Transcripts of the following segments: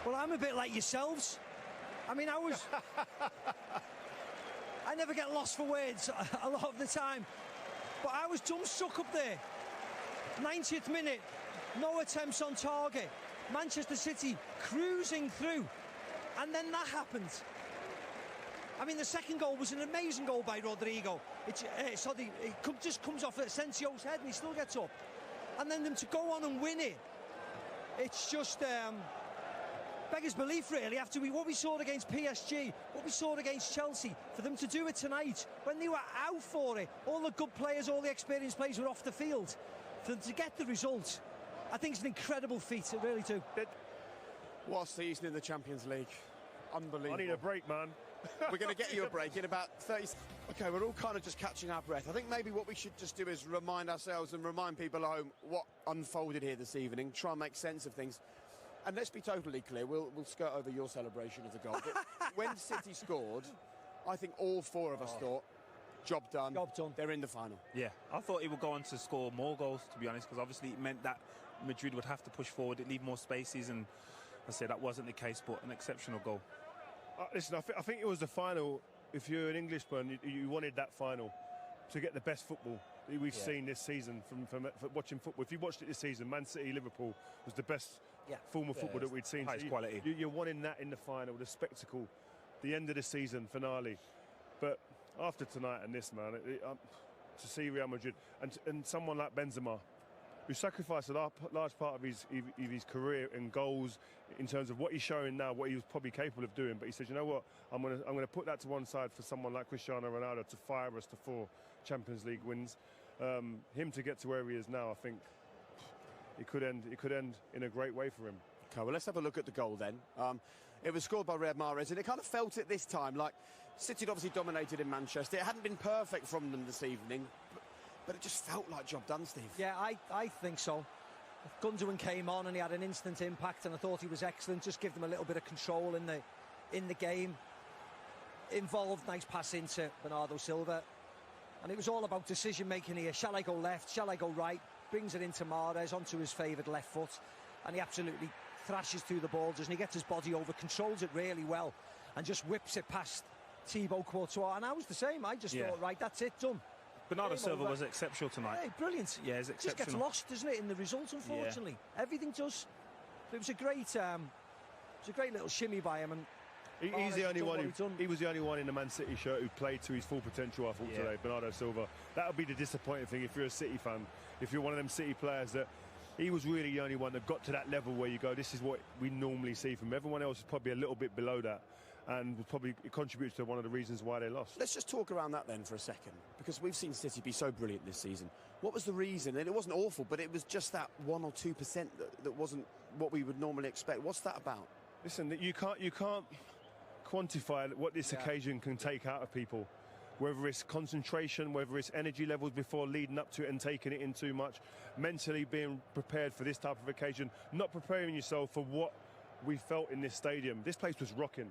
Well, I'm a bit like yourselves. I mean, I never get lost for words a lot of the time. But I was dumbstruck up there. 90th minute, no attempts on target. Manchester City cruising through. And then that happened. I mean, the second goal was an amazing goal by Rodrigo. It just comes off Asensio's head and he still gets up. And then them to go on and win it, it's just beggars belief, really, after what we saw against PSG, what we saw against Chelsea, for them to do it tonight, when they were out for it, all the good players, all the experienced players were off the field, for them to get the result, I think it's an incredible feat, I really do. What a season in the Champions League. Unbelievable. I need a break, man. We're going to get you a break in about 30. OK, we're all kind of just catching our breath. I think maybe what we should just do is remind ourselves and remind people at home what unfolded here this evening, try and make sense of things. And let's be totally clear, we'll skirt over your celebration of the goal. But when City scored, I think all four of us thought, job done. Job done. They're in the final. Yeah, I thought he would go on to score more goals, to be honest, because obviously it meant that Madrid would have to push forward, it'd leave more spaces, and I say that wasn't the case, but an exceptional goal. Listen, I think it was the final. If you're an Englishman, you wanted that final to get the best football we've seen this season from watching football. If you watched it this season, Man City, Liverpool was the best form of football that we'd seen. Highest quality. You're wanting that in the final, the spectacle, the end of the season finale. But after tonight and this, man, to see Real Madrid and someone like Benzema, who sacrificed a large part of his career and goals in terms of what he's showing now, what he was probably capable of doing. But he said, you know what, I'm going to put that to one side for someone like Cristiano Ronaldo to fire us to 4 Champions League wins. Him to get to where he is now, I think it could end in a great way for him. OK, well, let's have a look at the goal then. It was scored by Riyad Mahrez, and it kind of felt it this time. Like, City had obviously dominated in Manchester. It hadn't been perfect from them this evening. But it just felt like job done, Steve. Yeah, I think so. Gundogan came on and he had an instant impact, and I thought he was excellent. Just give them a little bit of control in the game. Involved, nice pass into Bernardo Silva. And it was all about decision making here. Shall I go left? Shall I go right? Brings it into Mahrez onto his favoured left foot, and he absolutely thrashes through the ball, doesn't he? Gets his body over, controls it really well, and just whips it past Thibaut Courtois. And I was the same. I just thought, right, that's it, done. Bernardo Silva was exceptional tonight. Yeah, brilliant. Yeah, he's exceptional. Just gets lost, doesn't it, in the result, unfortunately. Everything does. But it was a great little shimmy by him, and he's the only one. He was the only one in the Man City shirt who played to his full potential, I thought, today. Bernardo Silva. That would be the disappointing thing if you're a City fan. If you're one of them City players, that he was really the only one that got to that level where you go, this is what we normally see from him. Everyone else is probably a little bit below that, and probably it contributes to one of the reasons why they lost. Let's just talk around that then for a second, because we've seen City be so brilliant this season. What was the reason? And it wasn't awful, but it was just that 1 or 2% that wasn't what we would normally expect. What's that about? Listen, you can't quantify what this occasion can take out of people. Whether it's concentration, whether it's energy levels before leading up to it and taking it in too much, mentally being prepared for this type of occasion, not preparing yourself for what we felt in this stadium. This place was rocking.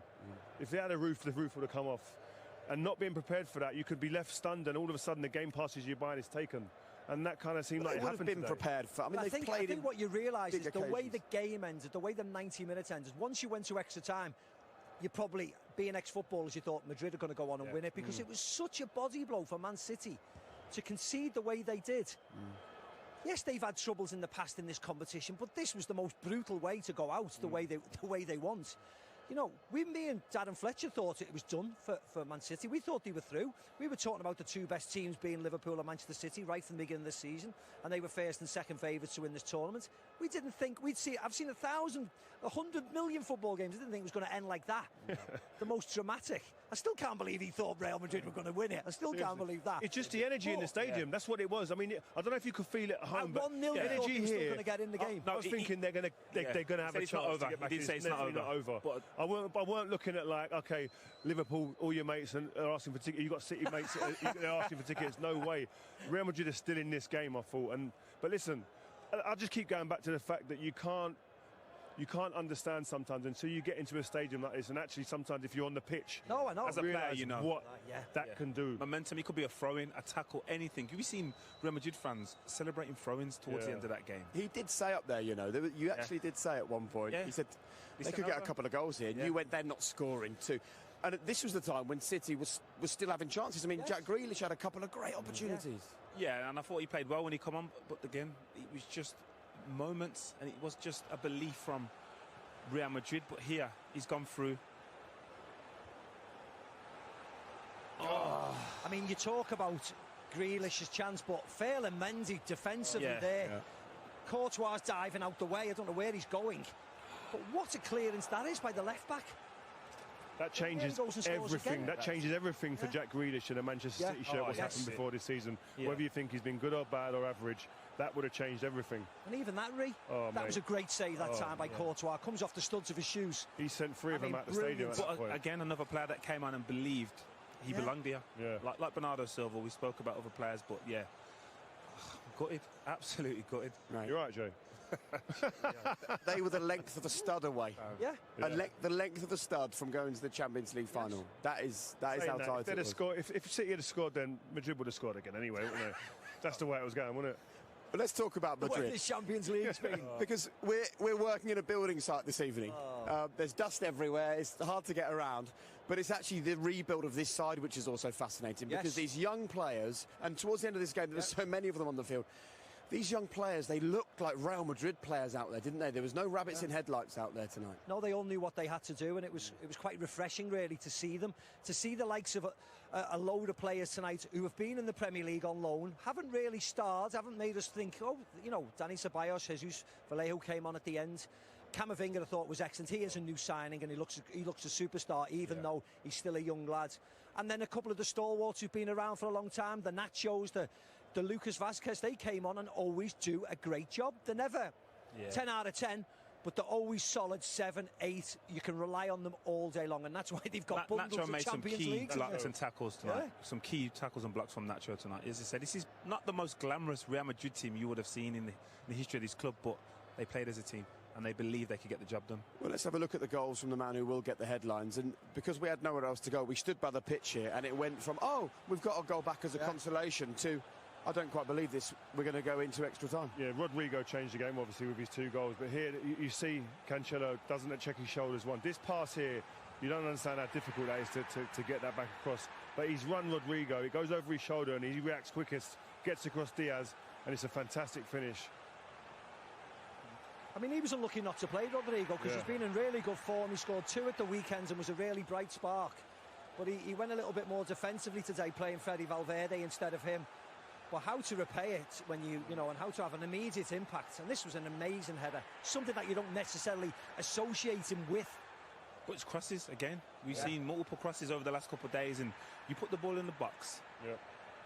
If they had a roof, the roof would have come off. And not being prepared for that, you could be left stunned, and all of a sudden the game passes you by and it's taken. And that kind of seemed like it happened today. Would have been prepared for. I mean, I think what you realise is the way the game ended, the way the 90 minutes ended. Once you went to extra time, you probably, being ex-footballers, you thought Madrid are going to go on and win it, because it was such a body blow for Man City to concede the way they did. Yes, they've had troubles in the past in this competition, but this was the most brutal way to go out, the way they want. You know, me and Darren Fletcher thought it was done for Man City. We thought they were through. We were talking about the two best teams being Liverpool and Manchester City right from the beginning of the season, and they were first and second favourites to win this tournament. We didn't think we'd see. I've seen 100 million football games. I didn't think it was going to end like that. The most dramatic. I still can't believe he thought Real Madrid were going to win it. I still can't believe that. It's just the energy in the stadium. That's what it was. I mean, I don't know if you could feel it at home, but 1-0, energy here. Still going to get in the game. I was thinking they're going to have a chance to get back. He did say it's not over. But I weren't looking at like, okay, Liverpool, all your mates are asking for tickets. You got City mates, they're asking for tickets. No way. Real Madrid is still in this game, I thought. But listen, I just keep going back to the fact that you can't you can't understand sometimes until you get into a stadium like this, and actually sometimes if you're on the pitch, no, I know. As a player, you know what that can do. Momentum. It could be a throw-in, a tackle, anything. Have you seen Real Madrid fans celebrating throw-ins towards the end of that game? He did say up there, you know, you actually did say at one point, he said they could get a couple of goals here, and you went, they're not scoring too. And this was the time when City was still having chances. I mean, Jack Grealish had a couple of great opportunities. Yeah, and I thought he played well when he come on, but again, it was just moments, and it was just a belief from Real Madrid. But here, he's gone through. I mean, you talk about Grealish's chance, but Ferland Mendy defensively there. Yeah. Courtois diving out the way. I don't know where he's going. But what a clearance that is by the left-back. That changes everything. That changes everything for Jack Grealish in a Manchester City shirt. What's happened before this season. Whether you think he's been good or bad or average, that would have changed everything. And even that, that was a great save that time by Courtois. Comes off the studs of his shoes. He sent three of them out the stadium at that point. Again, another player that came on and believed he belonged here. Yeah. Like Bernardo Silva, we spoke about other players, but gutted. Absolutely gutted. Right. You're right, Joe. They were the length of a stud away. The length of the stud from going to the Champions League final. That is how tight it was. If City had scored, then Madrid would have scored again anyway, wouldn't they? That's the way it was going, wasn't it? But let's talk about Madrid. The Champions League's been. Because we're working in a building site this evening. There's dust everywhere. It's hard to get around. But it's actually the rebuild of this side which is also fascinating. Because these young players, and towards the end of this game, there were so many of them on the field. These young players, they looked like Real Madrid players out there, didn't they? There was no rabbits in headlights out there tonight. No, they all knew what they had to do, and it was quite refreshing, really, to see them. To see the likes of a load of players tonight who have been in the Premier League on loan, haven't really starred, haven't made us think, Dani Ceballos, Jesus Vallejo came on at the end. Camavinga, I thought, was excellent. He is a new signing, and he looks a superstar, even though he's still a young lad. And then a couple of the stalwarts who've been around for a long time, the Nachos, the Lucas Vazquez, they came on and always do a great job. They're never 10 out of 10, but they're always solid 7, 8. You can rely on them all day long, and that's why they've got bundles Nacho of made some Champions key League. blocks and tackles tonight. Some key tackles and blocks from Nacho tonight. As I said, this is not the most glamorous Real Madrid team you would have seen in the history of this club, but they played as a team, and they believe they could get the job done. Well, let's have a look at the goals from the man who will get the headlines. And because we had nowhere else to go, we stood by the pitch here, and it went from, we've got to go back as a consolation, to, I don't quite believe this, we're going to go into extra time. Yeah, Rodrigo changed the game, obviously, with his 2 goals. But here, you see Cancelo doesn't check his shoulders one. This pass here, you don't understand how difficult that is to get that back across. But he's run Rodrigo, it goes over his shoulder, and he reacts quickest, gets across Diaz, and it's a fantastic finish. I mean, he was unlucky not to play, Rodrigo, because he's been in really good form. He scored 2 at the weekend and was a really bright spark. But he went a little bit more defensively today, playing Fede Valverde instead of him. But how to repay it when and how to have an immediate impact. And this was an amazing header, something that you don't necessarily associate him with. But it's crosses again. We've seen multiple crosses over the last couple of days, and you put the ball in the box. Yeah.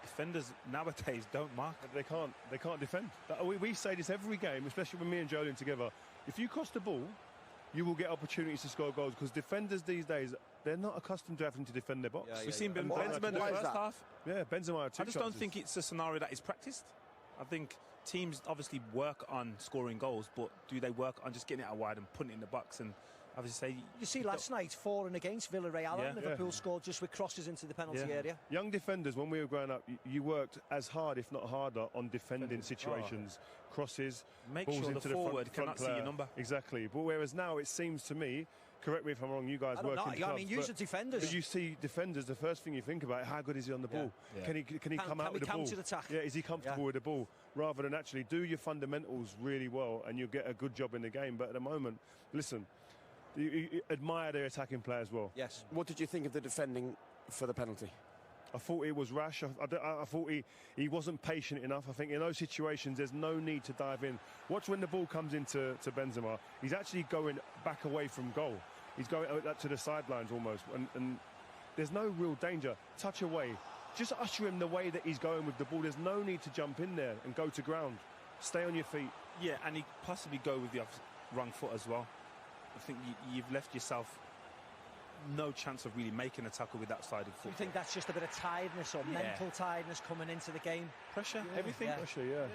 Defenders nowadays don't mark. They can't defend. We say this every game, especially when me and Jolien together. If you cross the ball, you will get opportunities to score goals, because defenders these days, they're not accustomed to having to defend their box. We've seen Benzema in the first half. Yeah, Benzema had 2 I just don't think it's a scenario that is practiced. I think teams obviously work on scoring goals, but do they work on just getting it out wide and putting it in the box? And obviously, you see last night, 4 and against Villarreal, and Liverpool scored just with crosses into the penalty area. Young defenders, when we were growing up, you worked as hard, if not harder, on defending situations, crosses, make balls sure into the forward cannot see your number. Exactly. But whereas now it seems to me, correct me if I'm wrong, you guys work in clubs. I mean, use the defenders. But you see defenders, the first thing you think about, how good is he on the ball? Yeah. Can he come out with the ball? Attack? Yeah, is he comfortable with the ball? Rather than actually do your fundamentals really well, and you'll get a good job in the game. But at the moment, listen, you admire their attacking play as well. Yes. What did you think of the defending for the penalty? I thought it was rash. I thought he wasn't patient enough. I think in those situations, there's no need to dive in. Watch when the ball comes into Benzema. He's actually going back away from goal. He's going to the sidelines almost. And there's no real danger. Touch away. Just usher him the way that he's going with the ball. There's no need to jump in there and go to ground. Stay on your feet. Yeah, and he possibly go with the wrong foot as well. I think you've left yourself no chance of really making a tackle with that sided foot. You think that's just a bit of tiredness or mental tiredness coming into the game? Pressure, everything. Pressure,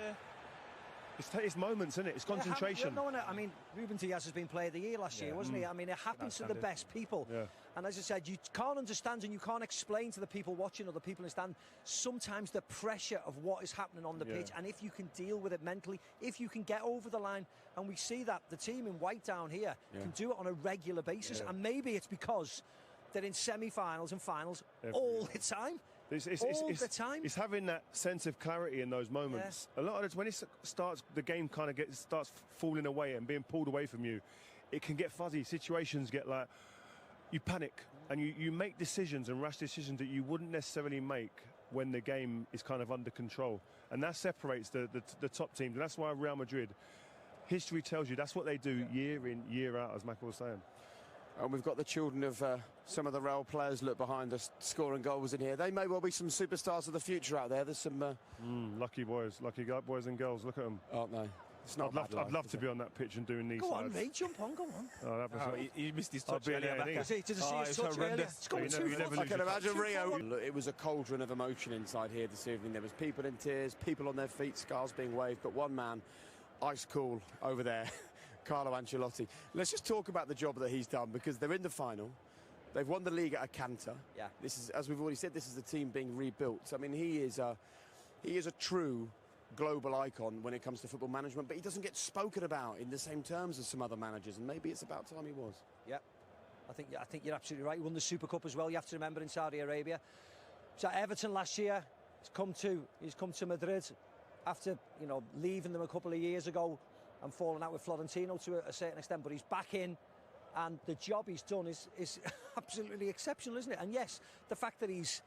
It's moments, isn't it? It's concentration. I mean, Ruben Diaz has been Player of the Year last year, wasn't he? I mean, it happens to the best people. Yeah. And as I said, you can't understand and you can't explain to the people watching or the people in the stand sometimes the pressure of what is happening on the pitch. And if you can deal with it mentally, if you can get over the line, and we see that the team in white down here can do it on a regular basis. And maybe it's because they're in semi-finals and finals all the time. All the time. It's having that sense of clarity in those moments. A lot of times when it starts, the game kind of starts falling away and being pulled away from you, it can get fuzzy. Situations get like, you panic and you make decisions and rash decisions that you wouldn't necessarily make when the game is kind of under control. And that separates the top teams. And that's why Real Madrid, history tells you that's what they do year in, year out, as Michael was saying. And we've got the children of some of the Real players look behind us, scoring goals in here. They may well be some superstars of the future out there. There's some... lucky boys and girls, look at them. Aren't they? It's not I'd love to be on that pitch and doing these Go sides. on, Ray, jump on, go on. You missed his touch earlier. Did you see his touch earlier? It's going too far. I can imagine Rio. Look, it was a cauldron of emotion inside here this evening. There was people in tears, people on their feet, scarves being waved, but one man, ice cool over there, Carlo Ancelotti. Let's just talk about the job that he's done, because they're in the final. They've won the league at a canter. Yeah. This is, as we've already said, this is the team being rebuilt. I mean, he is a true global icon when it comes to football management, but he doesn't get spoken about in the same terms as some other managers, and maybe it's about time he was. Yeah, I think you're absolutely right. He won the Super Cup as well. You have to remember, in Saudi Arabia. So Everton last year, he's come to Madrid after leaving them a couple of years ago and falling out with Florentino to a certain extent, but he's back in. And the job he's done is absolutely exceptional, isn't it? And yes, the fact that he's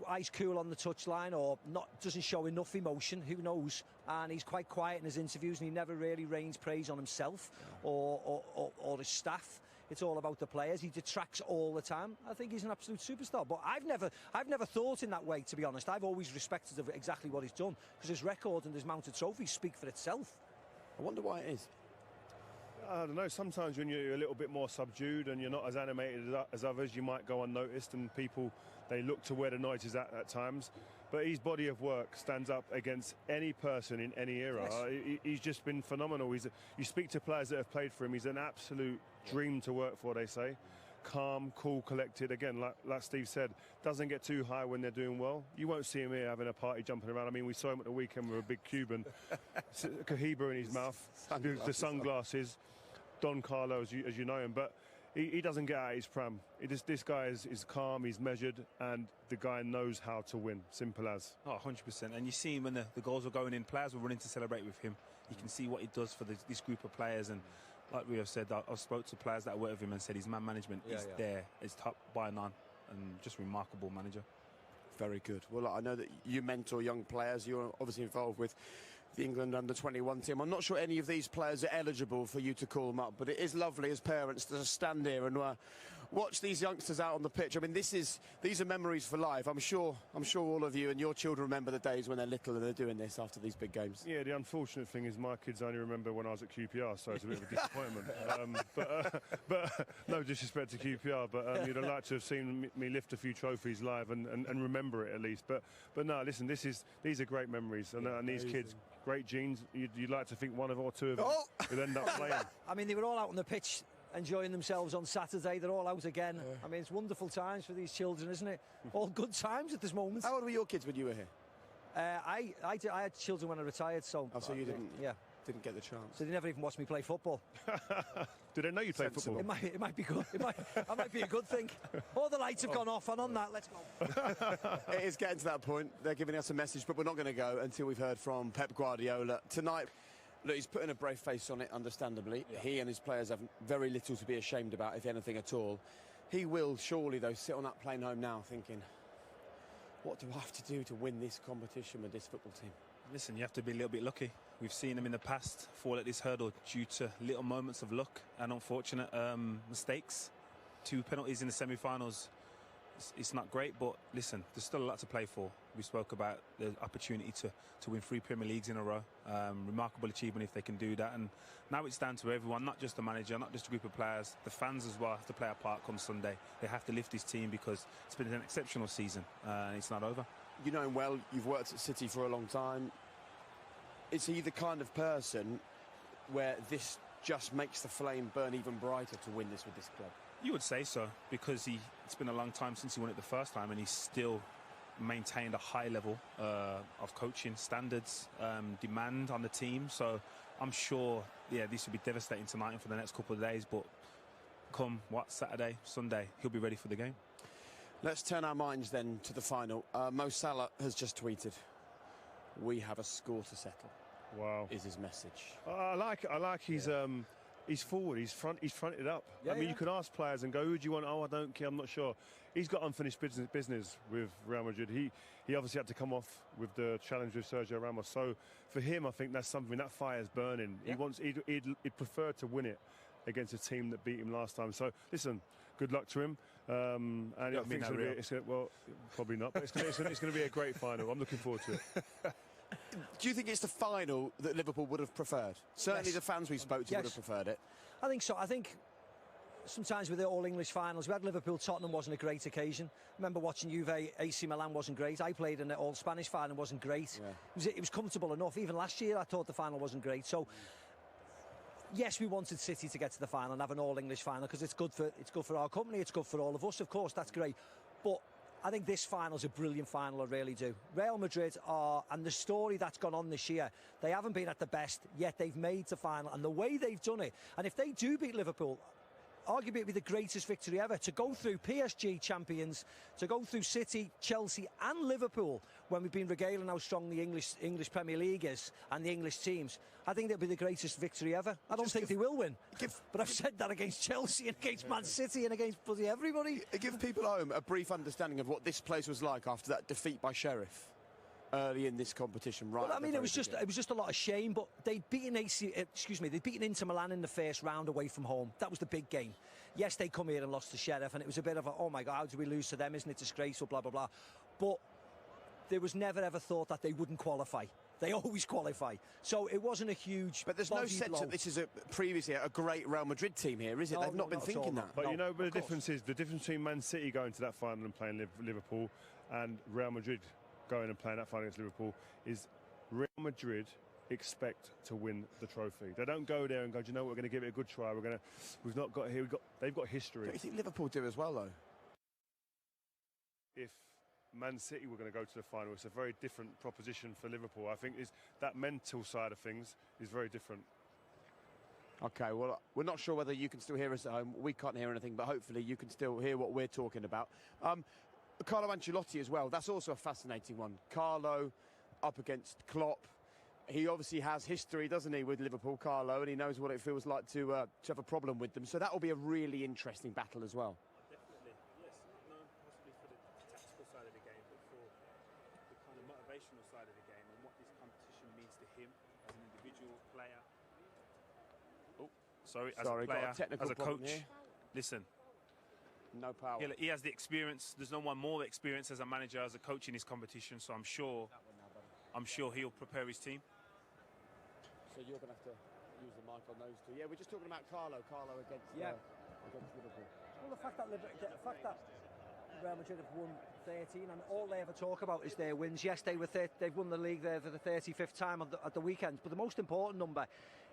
ice cool on the touchline or doesn't show enough emotion, who knows? And he's quite quiet in his interviews, and he never really rains praise on himself or his staff. It's all about the players. He detracts all the time. I think he's an absolute superstar. But I've never thought in that way, to be honest. I've always respected exactly what he's done, because his record and his mounted trophies speak for itself. I wonder why it is. I don't know, sometimes when you're a little bit more subdued and you're not as animated as others, you might go unnoticed, and people, they look to where the noise is at times. But his body of work stands up against any person in any era. Yes. He's just been phenomenal. You speak to players that have played for him, he's an absolute dream to work for, they say. Calm, cool, collected. Again, like Steve said, doesn't get too high when they're doing well. You won't see him here having a party, jumping around. I mean, we saw him at the weekend with a big Cuban Cohiba in his mouth, the sunglasses. Don Carlo, as you know him, but he doesn't get out of his pram. This guy is calm, he's measured, and the guy knows how to win. Simple as. Oh, 100%. And you see when the goals were going in, players were running to celebrate with him. You can see what he does for this group of players. And like we have said, I spoke to players that work with him and said his man management is there. It's top by none, and just remarkable manager. Very good. Well, I know that you mentor young players. You're obviously involved with the England under-21 team. I'm not sure any of these players are eligible for you to call them up, but it is lovely as parents to stand here and watch these youngsters out on the pitch. I mean, these are memories for life. I'm sure all of you and your children remember the days when they're little and they're doing this after these big games. Yeah, the unfortunate thing is my kids only remember when I was at QPR, so it's a bit of a disappointment. But no disrespect to QPR, but you'd have liked to have seen me lift a few trophies live and remember it at least. But no, listen, these are great memories, and these kids, great genes. You'd like to think one or two of them would end up playing. I mean, they were all out on the pitch enjoying themselves on Saturday. They're all out again. I mean, it's wonderful times for these children, isn't it? All good times at this moment. How old were your kids when you were here? I had children when I retired, so... Oh, so you didn't... Yeah. Didn't get the chance. So they never even watched me play football. Did they know you played football? It might be good. That might be a good thing. All the lights have gone off, and on that, let's go. It is getting to that point. They're giving us a message, but we're not going to go until we've heard from Pep Guardiola tonight. Look, he's putting a brave face on it, understandably. Yeah. He and his players have very little to be ashamed about, if anything at all. He will surely, though, sit on that plane home now thinking, what do I have to do to win this competition with this football team? Listen, you have to be a little bit lucky. We've seen him in the past fall at this hurdle due to little moments of luck and unfortunate mistakes. 2 penalties in the semi-finals. It's not great, but listen, there's still a lot to play for. We spoke about the opportunity to win 3 Premier Leagues in a row. Remarkable achievement if they can do that. And now it's down to everyone, not just the manager, not just a group of players. The fans as well have to play a part come Sunday. They have to lift this team because it's been an exceptional season and it's not over. You know him well. You've worked at City for a long time. is he the kind of person where this just makes the flame burn even brighter to win this with this club? You would say so, because it's been a long time since he won it the first time, and he's still maintained a high level of coaching standards, demand on the team. So I'm sure, this will be devastating tonight and for the next couple of days, but come Saturday, Sunday, he'll be ready for the game. Let's turn our minds then to the final. Mo Salah has just tweeted, "We have a score to settle." Wow, is his message. I like he's forward, he's fronted up. Yeah, I mean, you can ask players and go, who do you want? Oh, I don't care, I'm not sure. He's got unfinished business with Real Madrid. He obviously had to come off with the challenge with Sergio Ramos. So for him, I think that's something, that fire's burning. Yeah. He'd prefer to win it against a team that beat him last time. So listen, good luck to him. And I think probably not, but it's going to be a great final. I'm looking forward to it. Do you think it's the final that Liverpool would have preferred? Certainly Yes. the fans we spoke to would have preferred it. I think so. I think sometimes with the all-English finals, we had Liverpool-Tottenham, wasn't a great occasion. I remember watching Juve, AC Milan wasn't great. I played in the all-Spanish final, wasn't great. Yeah. It was comfortable enough. Even last year, I thought the final wasn't great. So, yes, we wanted City to get to the final and have an all-English final because it's good for our company, it's good for all of us, of course, that's great. But I think this final's a brilliant final, I really do. Real Madrid are, and the story that's gone on this year, they haven't been at the best, yet they've made the final, and the way they've done it, and if they do beat Liverpool, arguably it'd be the greatest victory ever, to go through PSG champions, to go through City, Chelsea and Liverpool, when we've been regaling how strong the English Premier League is and the English teams. I think that'll be the greatest victory ever. I don't think they will win, but I've said that against Chelsea and against Man City and against bloody everybody. Give people at home a brief understanding of what this place was like after that defeat by Sheriff early in this competition, right? Well, I mean, it was just a lot of shame, but they'd beaten they'd beaten Inter Milan in the first round away from home. That was the big game. Yes, they come here and lost to Sheriff, and it was a bit of a, oh my God, how did we lose to them? Isn't it disgraceful? Blah blah blah. But there was never ever thought that they wouldn't qualify. They always qualify. So it wasn't a huge. But there's no sense that this is previously a great Real Madrid team here, is it? They've not been thinking that. But the difference between Man City going to that final and playing Liverpool and Real Madrid going and playing that final against Liverpool is Real Madrid expect to win the trophy. They don't go there and go, do you know what, we're going to give it a good try. They've got history. But you think Liverpool do as well, though? If Man City were going to go to the final, it's a very different proposition for Liverpool. I think that mental side of things is very different. Okay, well, we're not sure whether you can still hear us at home. We can't hear anything, but hopefully you can still hear what we're talking about. Carlo Ancelotti as well, that's also a fascinating one. Carlo up against Klopp. He obviously has history, doesn't he, with Liverpool, Carlo, and he knows what it feels like to have a problem with them. So that will be a really interesting battle as well. Definitely, yes. Not known possibly for the tactical side of the game, but for the kind of motivational side of the game and what this competition means to him as an individual player. As a player, as a coach. Here. Listen. No power. He has the experience. There's no one more experience as a manager, as a coach in this competition. So I'm sure he'll prepare his team. So you're going to have to use the mic on those two. Yeah, we're just talking about Carlo against Liverpool. Well, the fact that Real Madrid have won 13 and all they ever talk about is their wins. Yes, they've won the league there for the 35th time at the weekend, but the most important number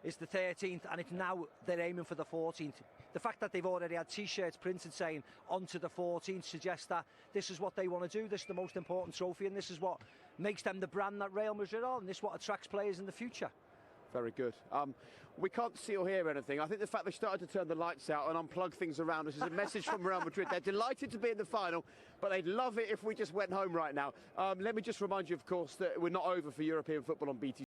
is the 13th, and it's now they're aiming for the 14th. The fact that they've already had T-shirts printed saying on to the 14th suggests that this is what they want to do. This is the most important trophy, and this is what makes them the brand that Real Madrid are, and this is what attracts players in the future. Very good. We can't see or hear anything. I think the fact they started to turn the lights out and unplug things around us is a message from Real Madrid. They're delighted to be in the final, but they'd love it if we just went home right now. Let me just remind you, of course, that we're not over for European football on BT.